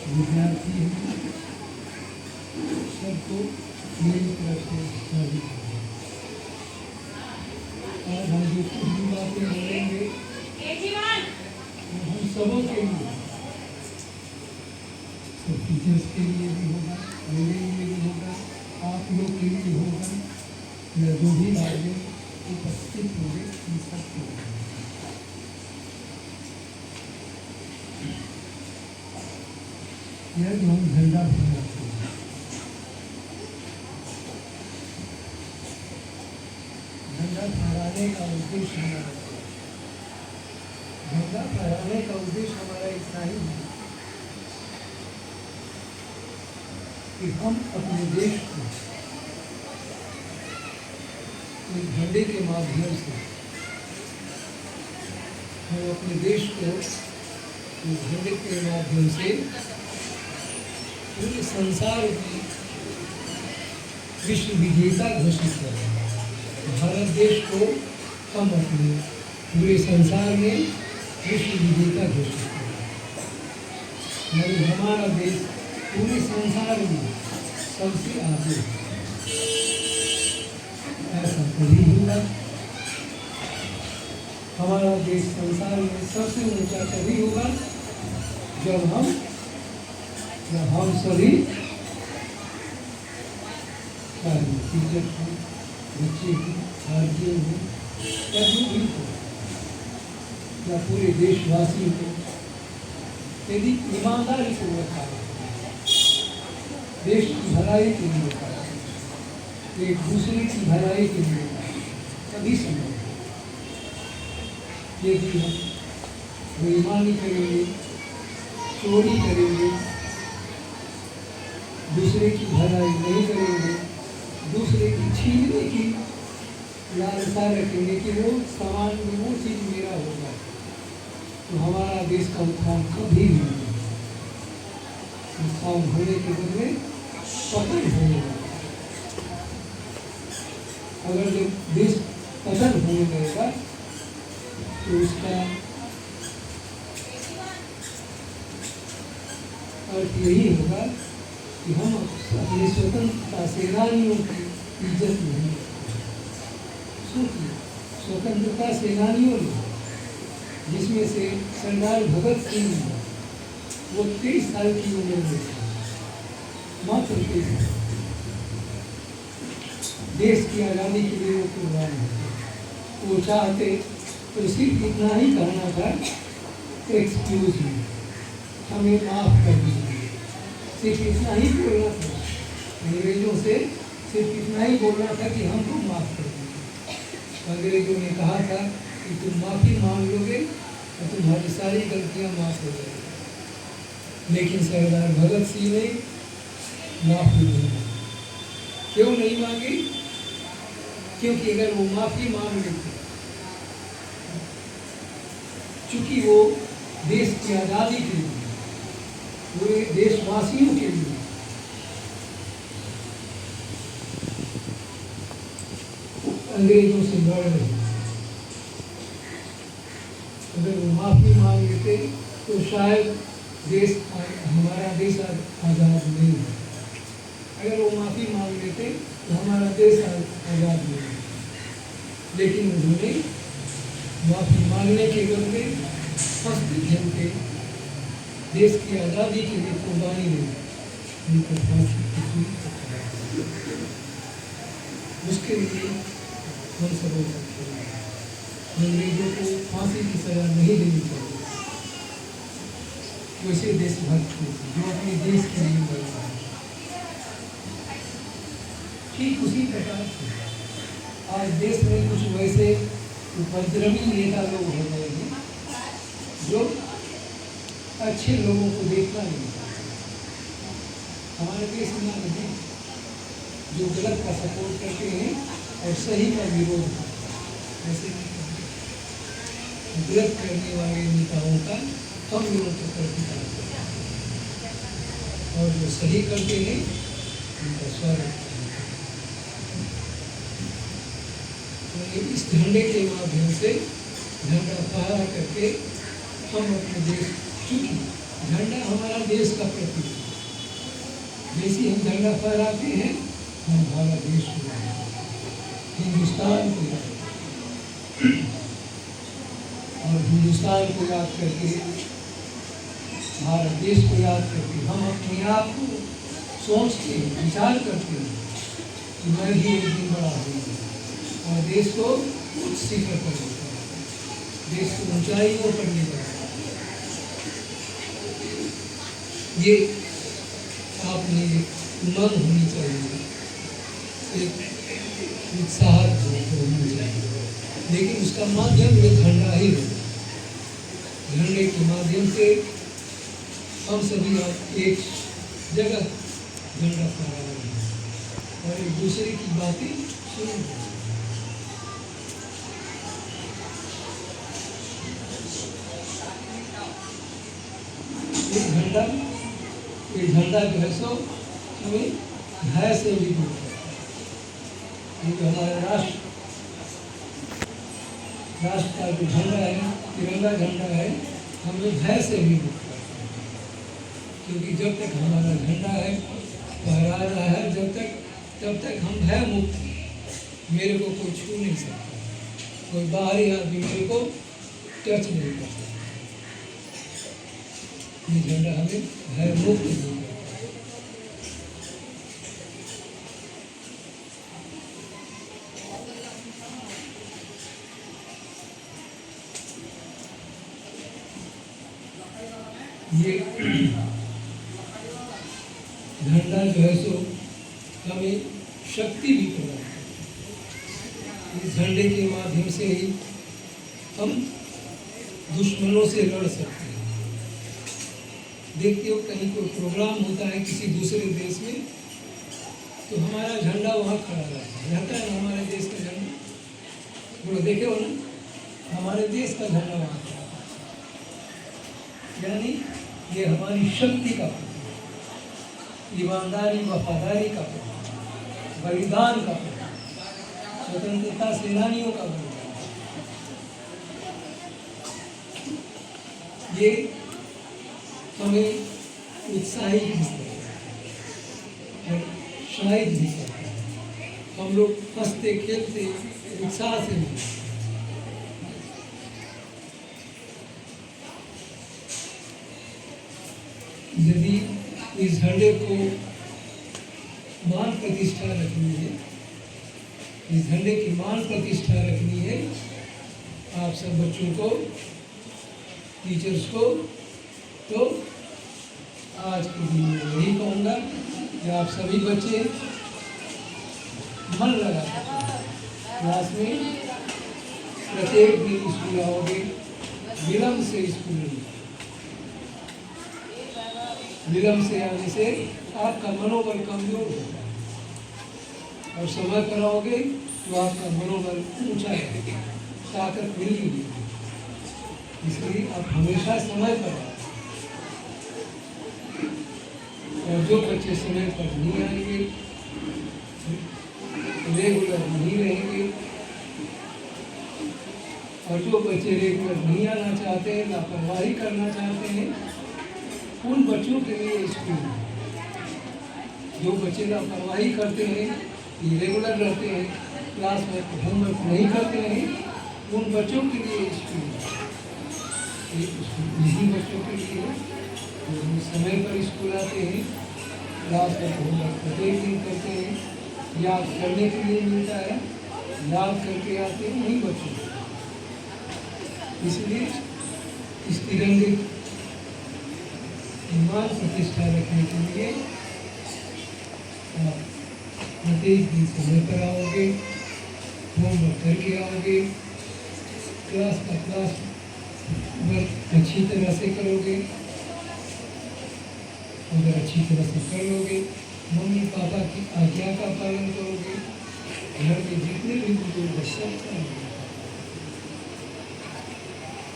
विद्यार्थी हैं, सबको मेरी तरफ से स्वागत है। आज हम जो कुछ भी बातें बोलेंगे हम सबों के लिए, सब टीचर्स के लिए भी होगा, मेरे लिए भी होगा, आप लोग के लिए होगा, या जो भी आगे उपस्थित होंगे इन सबके लिए। यह जो हम झंडा फहराते हैं, झंडा फहराने का उद्देश्य हमारा, झंडा फहराने का उद्देश्य हमारा इतना ही है कि हम अपने देश को एक झंडे के माध्यम से, हम अपने देश को एक झंडे के माध्यम से पूरे संसार में विश्व विजेता घोषित करें। भारत देश को हम अपने पूरे संसार में विश्व विजेता घोषित करें। मगर हमारा देश पूरे संसार में सबसे आगे, ऐसा कभी होगा। हमारा देश संसार में सबसे ऊंचा तभी होगा जब हम सभी टीचर हो, बच्चे हो, भारतीय हो, या जो भी हो, या पूरे देशवासी हो, यदि ईमानदारी पूर्वक कार्य करें, देश की भलाई के लिए कार्य करें, एक दूसरे की भलाई के लिए कार्य करें, तभी संभव है। यदि हम बेईमानी करेंगे, चोरी करेंगे, दूसरे की भलाई नहीं करेंगे, दूसरे की छीनने की लालसा रखेंगे कि वो सामान में वो चीज़ मेरा होगा, तो हमारा देश का उत्थान कभी नहीं होगा। उत्थान होने के बदले पतन होगा। अगर जब देश पतन होने लगेगा तो उसका अर्थ यही होगा कि हम अपने स्वतंत्रता सेनानियों की इज्जत नहीं करते। सोचिए, स्वतंत्रता सेनानियों ने, जिसमें से सरदार भगत सिंह, वो 23 साल की उम्र में मात्र 23 साल, देश की आज़ादी के लिए वो कुर्बान हुए। वो चाहते तो सिर्फ इतना ही कहना था, एक्सक्यूज मी, हमें माफ़ कर दीजिए, सिर्फ इतना ही बोलना था। अंग्रेजों से सिर्फ इतना ही बोलना था कि हमको माफ़ कर दीजिए। अंग्रेजों ने कहा था कि तुम माफ़ी मांग लोगे तो तुम्हारी सारी गलतियां माफ़ हो जाएगी। लेकिन सरदार भगत सिंह ने माफ़ी नहीं मांगी। क्यों नहीं मांगी? क्योंकि अगर वो माफ़ी मांग लेते, चूँकि वो देश की आज़ादी के लिए, पूरे देशवासियों के लिए अंग्रेजों से लड़ रहे, अगर वो माफ़ी मांग लेते तो शायद हमारा देश आज़ाद नहीं है। अगर वो माफ़ी मांग लेते तो हमारा देश आज़ाद नहीं है। लेकिन उन्होंने माफ़ी मांगने के बदले हंसते खेलते देश की आज़ादी के लिए कुर्बानी दी, उनको फांसी की हुई। उसके लिए हम सब अंग्रेजों को फांसी की सजा नहीं देनी चाहिए। वैसे देशभक्त जो अपने देश के लिए लड़ता है, ठीक उसी प्रकार से आज देश में कुछ वैसे उपद्रवी नेता लोग हो गए हैं जो अच्छे लोगों को देखना नहीं चाहते। हमारे देश में नहीं, जो गलत का सपोर्ट करते हैं और सही का विरोध करते हैं। ऐसे गलत करने वाले नेताओं का हम लोगों को प्रतिकार करते हैं और जो सही करते हैं उनका स्वागत करते हैं। तो इस झंडे के माध्यम से झंडा फहरा करके हम अपने देश, चूँकि झंडा हमारा देश का प्रतीक है। जैसे हम झंडा फहराते हैं, हम भारत देश को याद करते हैं, हिंदुस्तान को याद करते हैं। और हिंदुस्तान को याद करके, भारत देश को याद करके हम अपने आप को सोचते हैं, विचार करते हैं कि मैं भी एक दिन बड़ा होऊंगा और देश को उच्च शिखर पर लेकर, देश को ऊंचाइयों पर लेकर। ये आपने उमंग होनी चाहिए, एक उत्साह होनी चाहिए, लेकिन उसका माध्यम ये झंडा ही है। झंडे के माध्यम से हम सभी एक जगह झंडा फहरा रहे हैं और एक दूसरे की बातें सुन रहे हैं। ये झंडा जो है सो हमें भय से भी दूर करता है। ये जो हमारा राष्ट्र का जो झंडा है, तिरंगा झंडा है, हमें भय से भी दूर करता है। क्योंकि जब तक हमारा झंडा है, फहरा रहा है, तब तक हम भय मुक्त हैं। मेरे को कोई छू नहीं सकता, कोई बाहरी आदमी मेरे को टच नहीं कर सकता। ये झंडा हमें भय मुक्त नहीं करता। ये झंडा जो है सो हमें शक्ति भी प्रदान करता है। इस झंडे के माध्यम से ही हम दुश्मनों से लड़ सकते हैं। देखते हो कहीं कोई प्रोग्राम होता है किसी दूसरे देश में, तो हमारा झंडा वहाँ खड़ा रहता है ना, हमारे देश का झंडा। बोलो देखे हो ना, हमारे देश का झंडा वहाँ खड़ा है। यानी ये हमारी शक्ति का प्रतीक है, ईमानदारी वफादारी का प्रतीक, बलिदान का प्रतीक, स्वतंत्रता सेनानियों का बलिदान। ये हमें उत्साहित भी करता है और शायद भी करता है। हम लोग हंसते खेलते उत्साह से भी। यदि इस झंडे को मान प्रतिष्ठा रखनी है, इस झंडे की मान प्रतिष्ठा रखनी है, आप सब बच्चों को, टीचर्स को, तो आज के दिन में यही कहूँगा कि आप सभी बच्चे मन लगा क्लास में, प्रत्येक दिन स्कूल आओगे, विलम्ब से स्कूल विलम्ब से आने से आपका मनोबल कमजोर होगा और समय पर आओगे तो आपका मनोबल ऊंचा रहेगा, ताकत मिलेगी। इसलिए आप हमेशा समय पर आओ। और जो बच्चे समय पर नहीं आएंगे, रेगुलर नहीं रहेंगे, और जो बच्चे रेगुलर नहीं आना चाहते हैं, लापरवाही करना चाहते हैं, उन बच्चों के लिए स्कूल है। जो बच्चे लापरवाही करते हैं, इरेगुलर रहते हैं, क्लास में होमवर्क नहीं करते हैं, उन बच्चों के लिए स्कूल है। यही बच्चों के लिए जो समय पर स्कूल आते हैं, क्लास में होमवर्क प्रत्येक दिन करते हैं, याद करने के लिए मिलता है, याद करके आते हैं, वही बच्चों। इसलिए इस तिरंगे मान प्रतिष्ठा रखने के लिए आप प्रत्येक दिन समय पर आओगे, होमवर्क करके आओगे, क्लास का क्लास वर्क अच्छी तरह से करोगे। अगर अच्छी तरह से कर लोगे, मम्मी पापा की आज्ञा का पालन करोगे, घर में जितने भी बुजुर्ग सब का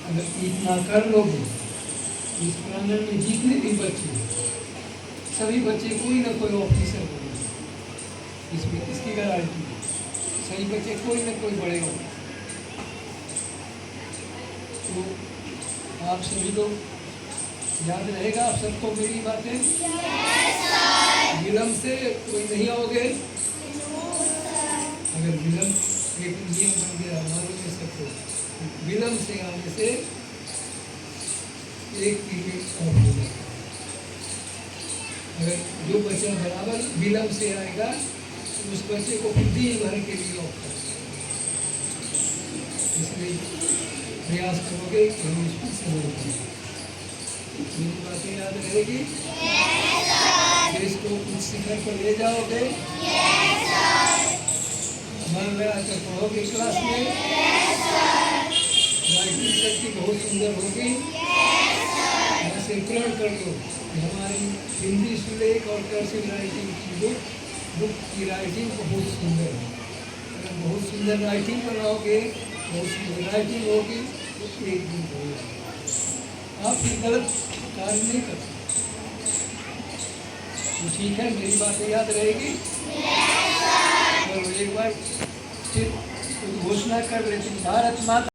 अगर इतना कर लोगे, इस प्रांगण में जितने भी बच्चे, सभी बच्चे कोई ना कोई ऑफिसर बनेंगे, इसमें इसकी गारंटी है। सभी बच्चे कोई ना कोई बड़े होंगे। तो आप सभी लोग याद रहेगा आप सबको मेरी बातें? विलम्ब से कोई नहीं आओगे? अगर विलम्ब एक नियम बन गया मालूम है सबको, विलम्ब से आने से एक पीरियड और होगा। अगर जो बच्चा बराबर विलम्ब से आएगा तो उस बच्चे को फिर दिन भर के लिए ऑफ कर, इसलिए प्रयास करोगे कि हम इसको समझ पाए। मेरी बातें याद रहेगी? देश को कुछ शिखर पर ले जाओगे? मन लगा कर पढ़ोगे क्लास में? राइटिंग शक्ति बहुत सुंदर होगी। यहाँ से प्रण कर दो कि हमारी हिंदी सुलेख और कर्सिव राइटिंग की बुक की राइटिंग बहुत सुंदर है। अगर बहुत सुंदर राइटिंग बनाओगे, बहुत सुंदर राइटिंग होगी तो एक दिन होगा। आप भी गलत कार्य नहीं कर सकते। तो ठीक है, मेरी बातें याद रहेगी? चलो एक बार फिर घोषणा कर लेते, भारत माता